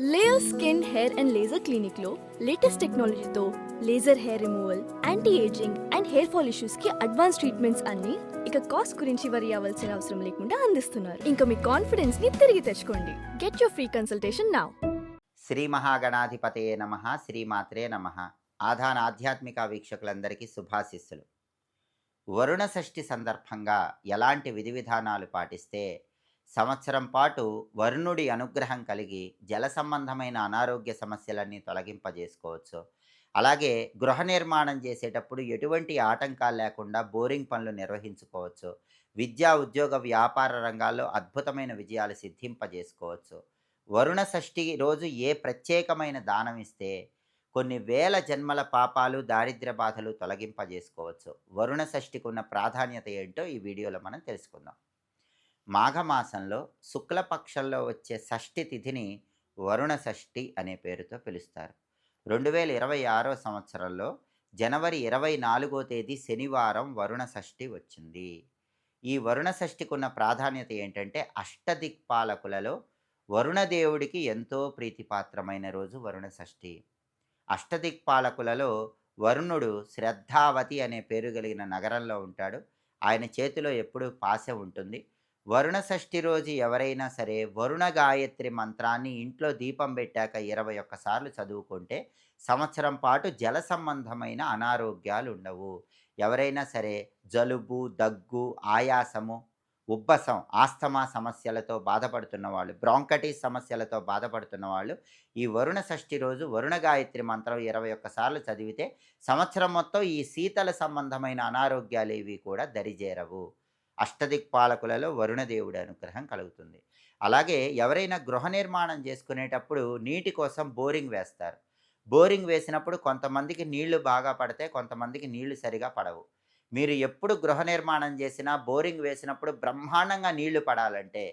Layer skin hair and laser clinic లో latest టెక్నాలజీతో laser hair removal, anti ageing and hair fall issues కి advance treatments అన్ని ఇక cost గురించి వరి అవ్వాల్సిన అవసరం లేకుండా అందిస్తున్నారు. ఇంకా మీ కాన్ఫిడెన్స్ ని తిరిగి తెచ్చుకోండి. Get your free consultation now. Sri మహాగణాధిపతయే నమ. శ్రీమాత్రే నమ. ఆధాన ఆధ్యాత్మిక వీక్షకులందరికీ శుభాశిస్సులు. వరుణ షష్ఠి సందర్భంగా ఎలాంటి విధి విధానాలు పాటిస్తే సంవత్సరం పాటు వరుణుడి అనుగ్రహం కలిగి జల సంబంధమైన అనారోగ్య సమస్యలన్నీ తొలగింపజేసుకోవచ్చు. అలాగే గృహ నిర్మాణం చేసేటప్పుడు ఎటువంటి ఆటంకాలు లేకుండా బోరింగ్ పనులు నిర్వహించుకోవచ్చు. విద్యా ఉద్యోగ వ్యాపార రంగాల్లో అద్భుతమైన విజయాలు సిద్ధింపజేసుకోవచ్చు. వరుణ షష్ఠి రోజు ఏ ప్రత్యేకమైన దానం ఇస్తే కొన్ని వేల జన్మల పాపాలు, దారిద్ర్య బాధలు తొలగింపజేసుకోవచ్చు. వరుణ షష్ఠికి ఉన్న ప్రాధాన్యత ఏంటో ఈ వీడియోలో మనం తెలుసుకుందాం. మాఘమాసంలో శుక్లపక్షంలో వచ్చే షష్ఠి తిథిని వరుణ షష్ఠి అనే పేరుతో పిలుస్తారు. 2026 సంవత్సరంలో జనవరి 24వ తేదీ శనివారం వరుణ షష్ఠి వచ్చింది. ఈ వరుణ షష్ఠికి ఉన్న ప్రాధాన్యత ఏంటంటే అష్టదిక్పాలకులలో వరుణదేవుడికి ఎంతో ప్రీతిపాత్రమైన రోజు వరుణ షష్ఠి. అష్టదిక్పాలకులలో వరుణుడు శ్రద్ధావతి అనే పేరు కలిగిన నగరంలో ఉంటాడు. ఆయన చేతిలో ఎప్పుడూ పాశ ఉంటుంది. వరుణ షష్ఠి రోజు ఎవరైనా సరే వరుణ గాయత్రి మంత్రాన్ని ఇంట్లో దీపం పెట్టాక 21 సార్లు చదువుకుంటే సంవత్సరం పాటు జల సంబంధమైన అనారోగ్యాలు ఉండవు. ఎవరైనా సరే జలుబు, దగ్గు, ఆయాసము, ఉబ్బసం, ఆస్తమా సమస్యలతో బాధపడుతున్న వాళ్ళు, బ్రాంకటిస్ సమస్యలతో బాధపడుతున్న వాళ్ళు ఈ వరుణ షష్ఠి రోజు వరుణ గాయత్రి మంత్రం 21 సార్లు చదివితే సంవత్సరం మొత్తం ఈ శీతల సంబంధమైన అనారోగ్యాలు ఇవి కూడా దరిజేరవు. అష్టదిక్పాలకులలో వరుణదేవుడి అనుగ్రహం కలుగుతుంది. అలాగే ఎవరైనా గృహ నిర్మాణం చేసుకునేటప్పుడు నీటి కోసం బోరింగ్ వేస్తారు. బోరింగ్ వేసినప్పుడు కొంతమందికి నీళ్లు బాగా పడితే కొంతమందికి నీళ్లు సరిగా పడవు. మీరు ఎప్పుడు గృహ నిర్మాణం చేసినా బోరింగ్ వేసినప్పుడు బ్రహ్మాండంగా నీళ్లు పడాలంటే,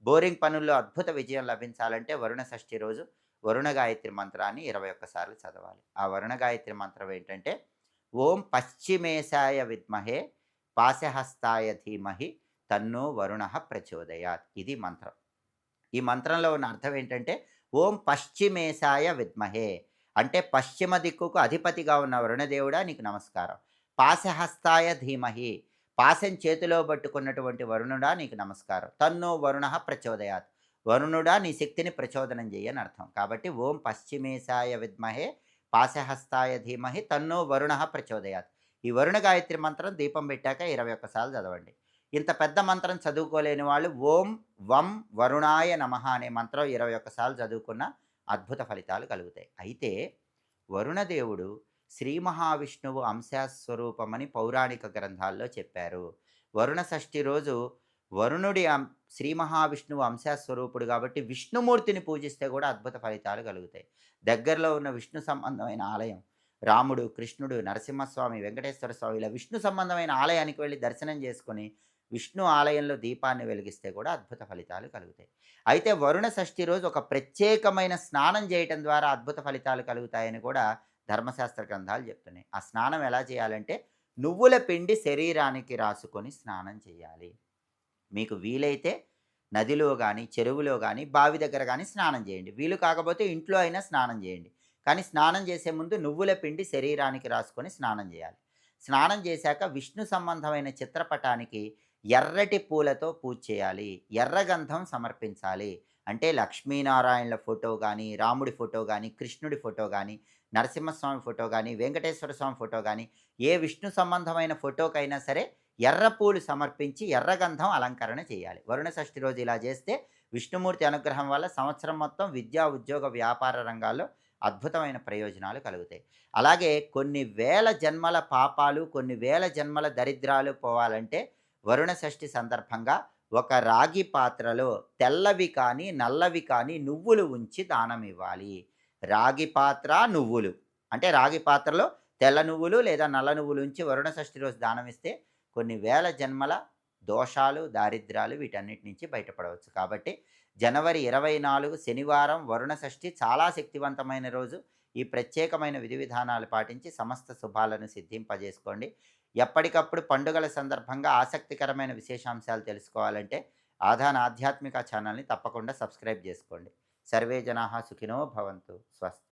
బోరింగ్ పనుల్లో అద్భుత విజయం లభించాలంటే వరుణ షష్ఠి రోజు వరుణ గాయత్రి మంత్రాన్ని 21 సార్లు చదవాలి. ఆ వరుణ గాయత్రి మంత్రం ఏంటంటే ఓం పశ్చిమేశాయ విద్మహే పాశహస్తాయ ధీమహి తన్నో వరుణ ప్రచోదయాత్. ఇది మంత్రం. ఈ మంత్రంలో ఉన్న అర్థం ఏంటంటే ఓం పశ్చిమేశాయ విద్మహే అంటే పశ్చిమ దిక్కుకు అధిపతిగా ఉన్న వరుణదేవుడా నీకు నమస్కారం. పాశహస్తాయ ధీమహి పాశం చేతిలో పట్టుకున్నటువంటి వరుణుడా నీకు నమస్కారం. తన్నో వరుణ ప్రచోదయాత్ వరుణుడా నీ శక్తిని ప్రచోదనం చేయని అర్థం. కాబట్టి ఓం పశ్చిమేశాయ విద్మహే పాశహస్తాయ ధీమహి తన్నో వరుణ ప్రచోదయాత్. ఈ వరుణ గాయత్రి మంత్రం దీపం పెట్టాక 21 సార్లు చదవండి. ఇంత పెద్ద మంత్రం చదువుకోలేని వాళ్ళు ఓం వం వరుణాయ నమః అనే మంత్రం 21 సార్లు చదువుకున్న అద్భుత ఫలితాలు కలుగుతాయి. అయితే వరుణదేవుడు శ్రీ మహావిష్ణువు అంశస్వరూపమని పౌరాణిక గ్రంథాల్లో చెప్పారు. వరుణ షష్ఠి రోజు వరుణుడి శ్రీ మహావిష్ణువు అంశస్వరూపుడు కాబట్టి విష్ణుమూర్తిని పూజిస్తే కూడా అద్భుత ఫలితాలు కలుగుతాయి. దగ్గరలో ఉన్న విష్ణు సంబంధమైన ఆలయం రాముడు, కృష్ణుడు, నరసింహస్వామి, వెంకటేశ్వర స్వామి ఇలా విష్ణు సంబంధమైన ఆలయానికి వెళ్ళి దర్శనం చేసుకొని విష్ణు ఆలయంలో దీపాన్ని వెలిగిస్తే కూడా అద్భుత ఫలితాలు కలుగుతాయి. అయితే వరుణ షష్ఠి రోజు ఒక ప్రత్యేకమైన స్నానం చేయటం ద్వారా అద్భుత ఫలితాలు కలుగుతాయని కూడా ధర్మశాస్త్ర గ్రంథాలు చెప్తున్నాయి. ఆ స్నానం ఎలా చేయాలంటే నువ్వుల పిండి శరీరానికి రాసుకొని స్నానం చేయాలి. మీకు వీలైతే నదిలో కానీ, చెరువులో కానీ, బావి దగ్గర కానీ స్నానం చేయండి. వీలు కాకపోతే ఇంట్లో అయినా స్నానం చేయండి. కానీ స్నానం చేసే ముందు నువ్వుల పిండి శరీరానికి రాసుకొని స్నానం చేయాలి. స్నానం చేశాక విష్ణు సంబంధమైన చిత్రపటానికి ఎర్రటి పూలతో పూజ చేయాలి. ఎర్రగంధం సమర్పించాలి. అంటే లక్ష్మీనారాయణల ఫోటో కానీ, రాముడి ఫోటో కానీ, కృష్ణుడి ఫోటో కానీ, నరసింహస్వామి ఫోటో కానీ, వెంకటేశ్వర స్వామి ఫోటో కానీ, ఏ విష్ణు సంబంధమైన ఫోటోకైనా సరే ఎర్ర పూలు సమర్పించి ఎర్రగంధం అలంకరణ చేయాలి. వరుణ షష్ఠి రోజు ఇలా చేస్తే విష్ణుమూర్తి అనుగ్రహం వల్ల సంవత్సరం మొత్తం విద్యా ఉద్యోగ వ్యాపార రంగాల్లో అద్భుతమైన ప్రయోజనాలు కలుగుతాయి. అలాగే కొన్ని వేల జన్మల పాపాలు, కొన్ని వేల జన్మల దరిద్రాలు పోవాలంటే వరుణ షష్ఠి సందర్భంగా ఒక రాగి పాత్రలో తెల్లవి కానీ, నల్లవి కానీ నువ్వులు ఉంచి దానం ఇవ్వాలి. రాగి పాత్ర, నువ్వులు అంటే రాగి పాత్రలో తెల్ల నువ్వులు లేదా నల్ల నువ్వులు ఉంచి వరుణ షష్ఠి రోజు దానం ఇస్తే కొన్ని వేల జన్మల దోషాలు, దారిద్ర్యాలు వీటన్నిటి నుంచి బయటపడవచ్చు. కాబట్టి జనవరి 24 శనివారం వరుణ షష్ఠి చాలా శక్తివంతమైన రోజు. ఈ ప్రత్యేకమైన విధి విధానాలు పాటించి సమస్త శుభాలను సిద్ధింపజేసుకోండి. ఎప్పటికప్పుడు పండుగల సందర్భంగా ఆసక్తికరమైన విశేషాంశాలు తెలుసుకోవాలంటే ఆధాన్ ఆధ్యాత్మిక ఛానల్ని తప్పకుండా సబ్స్క్రైబ్ చేసుకోండి. సర్వే జనాః సుఖినో భవంతు. స్వస్తి.